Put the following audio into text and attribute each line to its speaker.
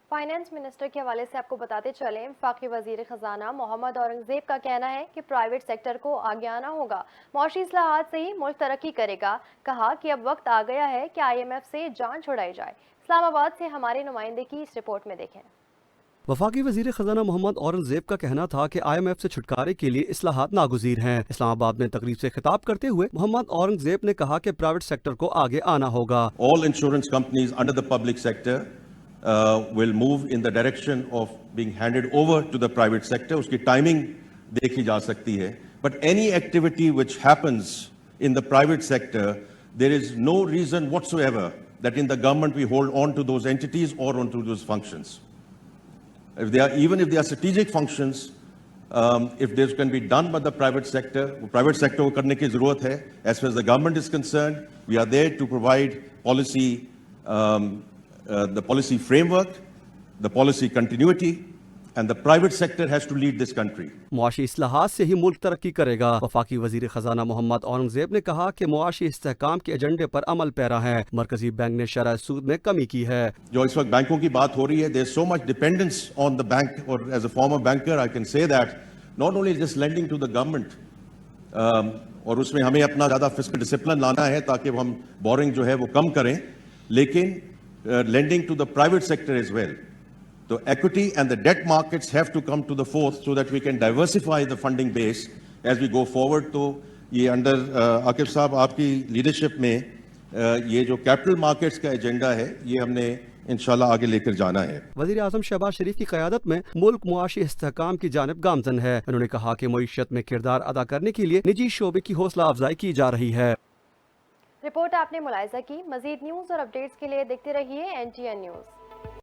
Speaker 1: Finance minister کے حوالے سے آپ کو بتاتے چلیں، وفاقی وزیر خزانہ محمد اورنگزیب کا کہنا ہے کہ پرائیویٹ سیکٹر کو آگے آنا ہوگا، معاشی اصلاحات سے ہی ملک ترقی کرے گا۔ کہا کہ اب وقت آ گیا ہے کہ IMF سے جان چھڑائی جائے۔ اسلام آباد سے ہمارے نمائندے کی اس رپورٹ میں دیکھیں۔
Speaker 2: وفاقی وزیر خزانہ محمد اورنگزیب کا کہنا تھا کہ IMF سے چھٹکارے کے لیے اصلاحات ناگزیر ہیں۔ اسلام آباد میں تقریب سے خطاب کرتے ہوئے محمد اورنگزیب نے کہا کہ پرائیویٹ سیکٹر کو آگے آنا ہوگا۔
Speaker 3: All insurance companies under the public sector will move in the direction of being handed over to the private sector. Uski timing dekhi ja sakti hai. But any activity which happens in the private sector, there is no reason whatsoever that in the government we hold on to those entities or onto those functions. Even if they are strategic functions, if this can be done by the private sector ko karne ki zarurat hai. As far as the government is concerned, we are there to provide policy, the policy framework, the policy continuity, and the private sector has to lead this country.
Speaker 2: معاشی اصلاحات سے ہی ملک ترقی کرے گا۔ وفاقی وزیر خزانہ محمد اورنگزیب نے کہا کہ معاشی استحکام کے ایجنڈے پر عمل پیرا ہے۔ مرکزی بینک نے شرح سود میں کمی کی ہے۔
Speaker 3: جو اس وقت بینکوں کی بات ہو رہی ہے, there's so much dependence on the bank, or as a former banker I can say that not only just lending to the government, اور اس میں ہمیں اپنا زیادہ fiscal discipline لانا ہے تاکہ ہم borrowing جو ہے وہ کم کریں, لیکن lending to the private sector as well. So equity and the debt markets have to come to the fore so that we can diversify the funding base as we go forward. تو یہ under Aqib صاحب آپ کی leadership میں یہ جو capital markets کا agenda ہے یہ ہم نے انشاءاللہ آگے لے کر جانا ہے۔
Speaker 2: وزیر اعظم شہباز شریف کی قیادت میں ملک معاشی استحکام کی جانب گامزن ہے۔ انہوں نے کہا کہ معیشت میں کردار ادا کرنے کے لیے نجی شعبے کی حوصلہ افزائی کی جا رہی ہے۔
Speaker 1: رپورٹ آپ نے ملاحظہ کی۔ مزید نیوز اور اپڈیٹس کے لیے دیکھتے رہیے NTN نیوز۔